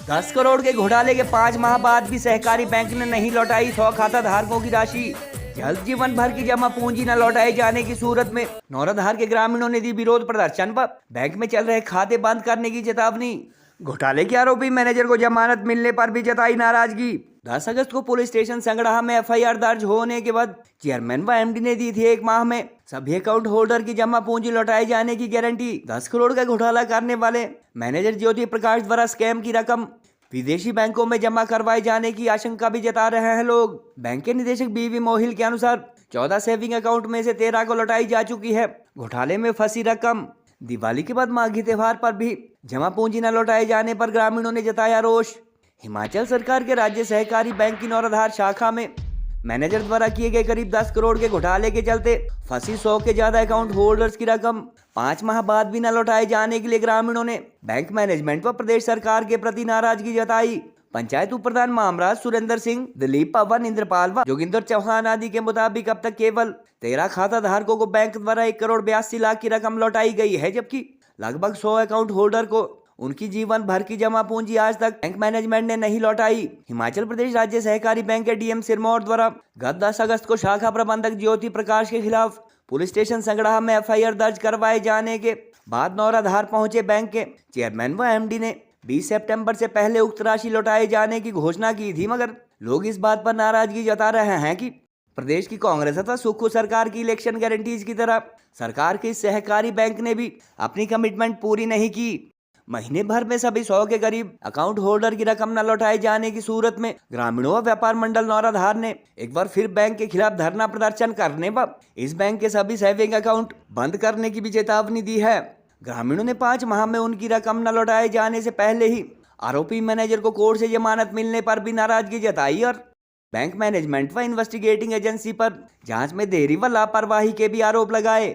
10 करोड़ के घोटाले के 5 माह बाद भी सहकारी बैंक ने नहीं लौटाई 100 खाता धारकों की राशि। जल्द जीवन भर की जमा पूंजी न लौटाए जाने की सूरत में नौराधार के ग्रामीणों ने दी विरोध प्रदर्शन व बैंक में चल रहे खाते बंद करने की चेतावनी। घोटाले के आरोपी मैनेजर को जमानत मिलने पर भी जताई नाराजगी। 10 अगस्त को पुलिस स्टेशन संगड़ाह में एफआईआर दर्ज होने के बाद चेयरमैन व एमडी ने दी थी 1 माह में सभी अकाउंट होल्डर की जमा पूंजी लौटाए जाने की गारंटी। 10 करोड़ का घोटाला करने वाले मैनेजर ज्योति प्रकाश द्वारा स्कैम की रकम विदेशी बैंकों में जमा करवाए जाने की आशंका भी जता रहे हैं लोग। बैंक के निदेशक बीवी मोहिल के अनुसार 14 सेविंग अकाउंट में से 13 को लौटाई जा चुकी है। घोटाले में फंसी रकम। दिवाली के बाद माघी त्योहार पर भी जमा पूंजी न लौटाए जाने पर ग्रामीणों ने जताया रोष। हिमाचल सरकार के राज्य सहकारी बैंक की नौराधार शाखा में मैनेजर द्वारा किए गए करीब 10 करोड़ के घोटाले के चलते फंसी 100 के ज्यादा अकाउंट होल्डर्स की रकम 5 माह बाद भी न लौटाए जाने के लिए ग्रामीणों ने बैंक मैनेजमेंट व प्रदेश सरकार के प्रति नाराजगी जताई। पंचायत उप प्रधान मामराज सुरेंद्र सिंह, दिलीप पवन, इंद्रपाल व जोगिंदर चौहान आदि के मुताबिक अब तक केवल 13 खाता धारकों को बैंक द्वारा 1 करोड़ 82 लाख की रकम लौटाई गई है, जबकि लगभग 100 अकाउंट होल्डर को उनकी जीवन भर की जमा पूंजी आज तक बैंक मैनेजमेंट ने नहीं लौटाई। हिमाचल प्रदेश राज्य सहकारी बैंक के डीएम सिरमौर द्वारा गत 10 अगस्त को शाखा प्रबंधक ज्योति प्रकाश के खिलाफ पुलिस स्टेशन संगड़ाह में एफआईआर दर्ज करवाए जाने के बाद नौराधार पहुंचे बैंक के चेयरमैन व एमडी ने 20 सितंबर से पहले उक्त राशि लौटाए जाने की घोषणा की थी, मगर लोग इस बात पर नाराजगी जता रहे हैं कि प्रदेश की कांग्रेस अथवा सुक्खू सरकार की इलेक्शन गारंटीज की तरह सरकार के सहकारी बैंक ने भी अपनी कमिटमेंट पूरी नहीं की। महीने भर में सभी 100 के करीब अकाउंट होल्डर की रकम न लौटाए जाने की सूरत में ग्रामीणों व व्यापार मंडल नौराधार ने एक बार फिर बैंक के खिलाफ धरना प्रदर्शन करने व इस बैंक के सभी सेविंग अकाउंट बंद करने की भी चेतावनी दी है। ग्रामीणों ने 5 माह में उनकी रकम न लौटाए जाने से पहले ही आरोपी मैनेजर को कोर्ट से जमानत मिलने पर भी नाराजगी जताई और बैंक मैनेजमेंट व इन्वेस्टिगेटिंग एजेंसी पर जांच में देरी व लापरवाही के भी आरोप लगाए।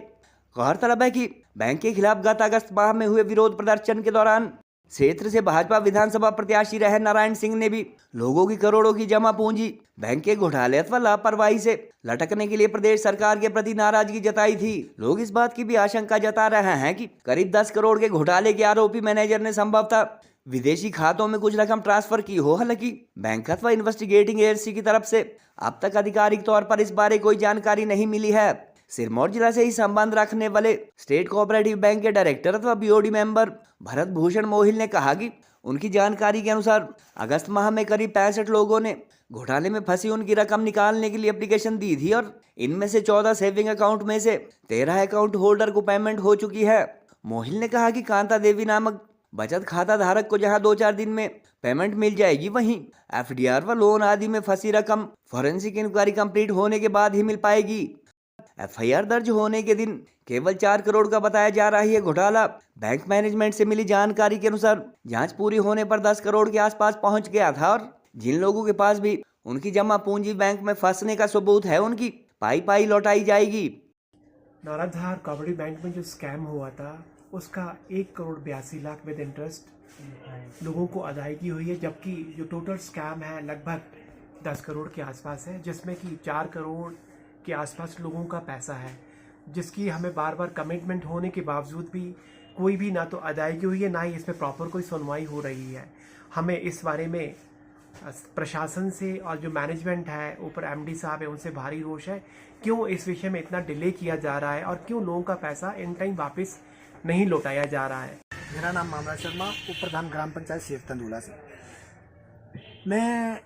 गौरतलब है कि बैंक के खिलाफ गत अगस्त माह में हुए विरोध प्रदर्शन के दौरान क्षेत्र से भाजपा विधानसभा प्रत्याशी रहे नारायण सिंह ने भी लोगों की करोड़ों की जमा पूंजी बैंक के घोटाले अथवा लापरवाही से लटकने के लिए प्रदेश सरकार के प्रति नाराजगी जताई थी। लोग इस बात की भी आशंका जता रहे हैं कि करीब 10 करोड़ के घोटाले के आरोपी मैनेजर ने संभवतः विदेशी खातों में कुछ रकम ट्रांसफर की हो। हालांकि बैंक अथवा इन्वेस्टिगेटिंग एजेंसी की तरफ से अब तक आधिकारिक तौर पर इस बारे कोई जानकारी नहीं मिली है। सिरमौर जिला से ही संबंध रखने वाले स्टेट कोऑपरेटिव बैंक के डायरेक्टर अथवा बीओडी मेंबर भरत भूषण मोहिल ने कहा कि उनकी जानकारी के अनुसार अगस्त माह में करीब 65 लोगों ने घोटाले में फंसी उनकी रकम निकालने के लिए एप्लीकेशन दी थी और इनमें से 14 सेविंग अकाउंट में से 13 अकाउंट होल्डर को पेमेंट हो चुकी है। मोहिल ने कहा कि कांता देवी नामक बचत खाता धारक को जहां 2-4 दिन में पेमेंट मिल जाएगी, वहीं एफडीआर व लोन आदि में फंसी रकम फॉरेंसिक इंक्वायरी कंप्लीट होने के बाद ही मिल पाएगी। एफआईआर दर्ज होने के दिन केवल 4 करोड़ का बताया जा रहा है घोटाला। बैंक मैनेजमेंट से मिली जानकारी के अनुसार जांच पूरी होने पर 10 करोड़ के आसपास पहुंच गया था और जिन लोगों के पास भी उनकी जमा पूंजी बैंक में फंसने का सबूत है, उनकी पाई लौटाई जाएगी। नौराधार कोऑपरेटिव बैंक में जो स्कैम हुआ था उसका 1 करोड़ 82 लाख विद इंटरेस्ट लोगों को अदायगी हुई है, जबकि जो टोटल स्कैम है लगभग 10 करोड़ के आसपास है, जिसमें कि 4 करोड़ के आसपास लोगों का पैसा है, जिसकी हमें बार बार कमिटमेंट होने के बावजूद भी कोई भी ना तो अदायगी हुई है, ना ही इसमें प्रॉपर कोई सुनवाई हो रही है। हमें इस बारे में प्रशासन से और जो मैनेजमेंट है, ऊपर एमडी साहब है, उनसे भारी रोष है। क्यों इस विषय में इतना डिले किया जा रहा है और क्यों लोगों का पैसा इन टाइम वापस नहीं लौटाया जा रहा है। मेरा नाम मामराज शर्मा, उप प्रधान ग्राम पंचायत शेख तंदुला से। मैं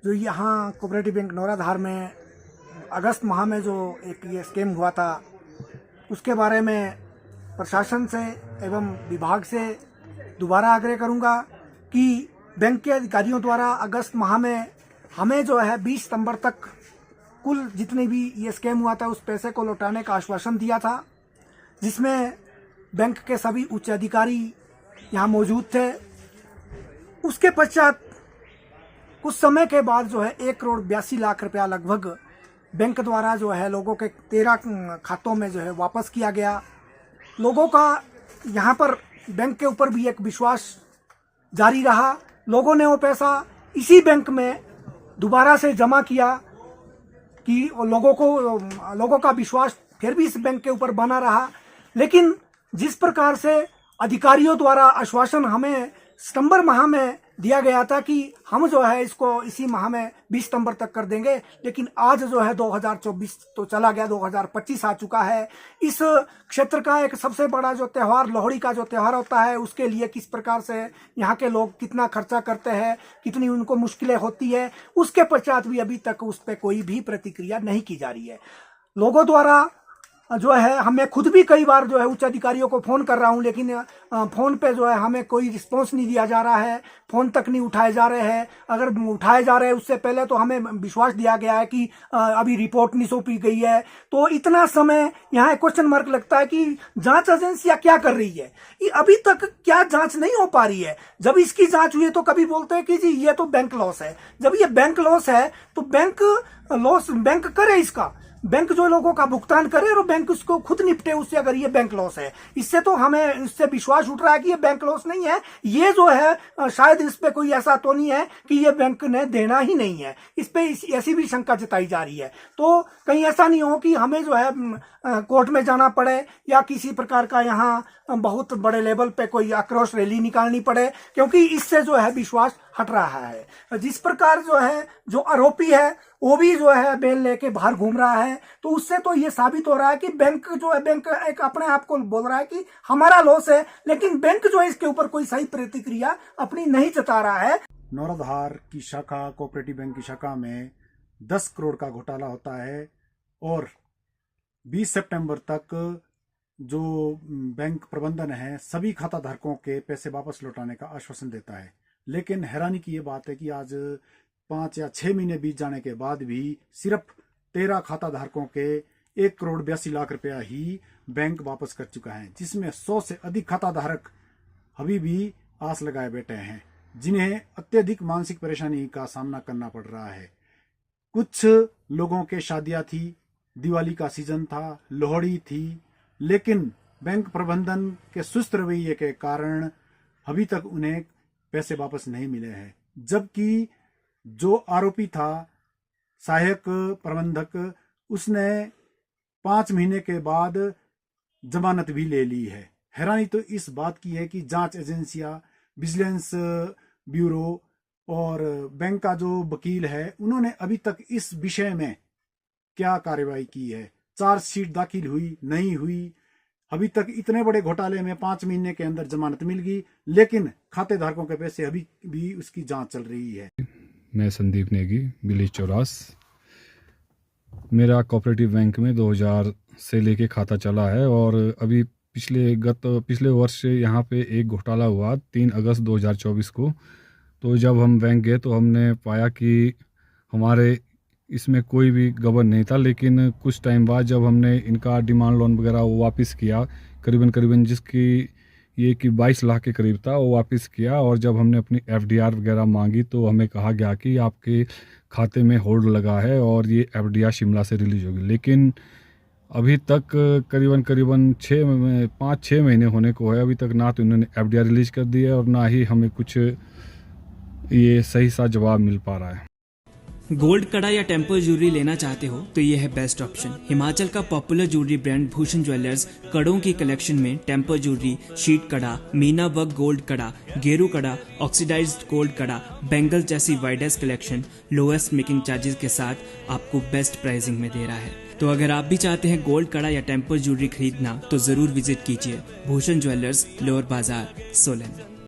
जो यहाँ कोऑपरेटिव बैंक नौराधार में अगस्त माह में जो एक ये स्कैम हुआ था, उसके बारे में प्रशासन से एवं विभाग से दोबारा आग्रह करूंगा कि बैंक के अधिकारियों द्वारा अगस्त माह में हमें जो है 20 सितंबर तक कुल जितने भी ये स्कैम हुआ था उस पैसे को लौटाने का आश्वासन दिया था, जिसमें बैंक के सभी उच्च अधिकारी यहाँ मौजूद थे। उसके पश्चात कुछ समय के बाद जो है 1 करोड़ 82 लाख रुपया लगभग बैंक द्वारा जो है लोगों के 13 खातों में जो है वापस किया गया। लोगों का यहाँ पर बैंक के ऊपर भी एक विश्वास जारी रहा। लोगों ने वो पैसा इसी बैंक में दोबारा से जमा किया कि लोगों का विश्वास फिर भी इस बैंक के ऊपर बना रहा। लेकिन जिस प्रकार से अधिकारियों द्वारा आश्वासन हमें सितंबर माह में दिया गया था कि हम जो है इसको इसी माह में 20 सितंबर तक कर देंगे, लेकिन आज जो है 2024 तो चला गया, 2025 आ चुका है। इस क्षेत्र का एक सबसे बड़ा जो त्यौहार, लोहड़ी का जो त्यौहार होता है, उसके लिए किस प्रकार से यहाँ के लोग कितना खर्चा करते हैं, कितनी उनको मुश्किलें होती है, उसके पश्चात भी अभी तक उस पर कोई भी प्रतिक्रिया नहीं की जा रही है। लोगों द्वारा जो है, हमें खुद भी कई बार जो है उच्च अधिकारियों को फोन कर रहा हूं, लेकिन फोन पे जो है हमें कोई रिस्पॉन्स नहीं दिया जा रहा है, फोन तक नहीं उठाए जा रहे हैं। अगर उठाए जा रहे हैं उससे पहले तो हमें विश्वास दिया गया है कि अभी रिपोर्ट नहीं सौंपी गई है। तो इतना समय यहाँ क्वेश्चन मार्क लगता है कि जांच एजेंसियां क्या कर रही है, ये अभी तक क्या जांच नहीं हो पा रही है। जब इसकी जांच हुई है तो कभी बोलते हैं कि जी ये तो बैंक लॉस है। जब ये बैंक लॉस है तो बैंक करे, इसका बैंक जो लोगों का भुगतान करे और बैंक उसको खुद निपटे उससे, अगर ये बैंक लॉस है। इससे तो हमें इससे विश्वास उठ रहा है कि ये बैंक लॉस नहीं है। ये जो है शायद इस पे कोई ऐसा तो नहीं है कि ये बैंक ने देना ही नहीं है, इस पे ऐसी भी शंका जताई जा रही है। तो कहीं ऐसा नहीं हो कि हमें जो है कोर्ट में जाना पड़े या किसी प्रकार का यहाँ बहुत बड़े लेवल पे कोई आक्रोश रैली निकालनी पड़े, क्योंकि इससे जो है विश्वास हट रहा है। जिस प्रकार जो है जो आरोपी है वो भी जो है बेल लेके बाहर घूम रहा है, तो उससे तो ये साबित हो रहा है कि बैंक जो है, बैंक एक अपने आप को बोल रहा है कि हमारा लॉस है, लेकिन बैंक जो है इसके ऊपर कोई सही प्रतिक्रिया अपनी नहीं जता रहा है। नौरधार की शाखा, कोऑपरेटिव बैंक की शाखा में 10 करोड़ का घोटाला होता है और 20 सितंबर तक जो बैंक प्रबंधन है सभी खाता धारकों के पैसे वापस लौटाने का आश्वासन देता है। लेकिन हैरानी की ये बात है कि आज 5 या 6 महीने बीत जाने के बाद भी सिर्फ 13 खाता धारकों के 1 करोड़ 82 लाख रुपया ही बैंक वापस कर चुका है, जिसमें 100 से अधिक खाता धारक अभी भी आस लगाए बैठे हैं, जिन्हें अत्यधिक मानसिक परेशानी का सामना करना पड़ रहा है। कुछ लोगों के शादियां थी, दिवाली का सीजन था, लोहड़ी थी, लेकिन बैंक प्रबंधन के सुस्त रवैये के कारण अभी तक उन्हें पैसे वापस नहीं मिले हैं। जबकि जो आरोपी था सहायक प्रबंधक, उसने 5 महीने के बाद जमानत भी ले ली है। हैरानी तो इस बात की है कि जांच एजेंसियां, विजिलेंस ब्यूरो और बैंक का जो वकील है, उन्होंने अभी तक इस विषय में क्या कार्रवाई की है। चार्जशीट दाखिल हुई नहीं हुई, अभी तक इतने बड़े घोटाले में 5 महीने के अंदर जमानत मिल गई, लेकिन खाते धारकों के पैसे अभी भी उसकी जांच चल रही है। मैं संदीप नेगी, विलेज चौरास। मेरा कोऑपरेटिव बैंक में 2000 से लेके खाता चला है और अभी पिछले वर्ष यहाँ पे एक घोटाला हुआ 3 अगस्त 2024 को। तो जब हम बैंक गए तो हमने पाया कि हमारे इसमें कोई भी गबन नहीं था, लेकिन कुछ टाइम बाद जब हमने इनका डिमांड लोन वगैरह वो वापस किया, करीबन जिसकी ये कि 22 लाख के करीब था, वो वापस किया। और जब हमने अपनी FDR वगैरह मांगी तो हमें कहा गया कि आपके खाते में होल्ड लगा है और ये FDR शिमला से रिलीज होगी। लेकिन अभी तक करीबन 5-6 महीने होने को है, अभी तक ना तो उन्होंने FDR रिलीज कर दी है और ना ही हमें कुछ ये सही सा जवाब मिल पा रहा है। गोल्ड कड़ा या टेम्पर ज्वेलरी लेना चाहते हो तो ये है बेस्ट ऑप्शन। हिमाचल का popular jewellery brand Bhushan jewellers कड़ों की कलेक्शन में टेम्पर ज्वेलरी, शीट कड़ा, मीना वर्क गोल्ड कड़ा, गेरू कड़ा, ऑक्सीडाइज्ड गोल्ड कड़ा, बैंगल जैसी widest collection lowest making charges के साथ आपको बेस्ट प्राइसिंग में दे रहा है। तो अगर आप भी चाहते हैं गोल्ड कड़ा या टेम्पर ज्वेलरी खरीदना तो जरूर विजिट कीजिए भूषण ज्वेलर्स, लोअर बाजार, सोलन।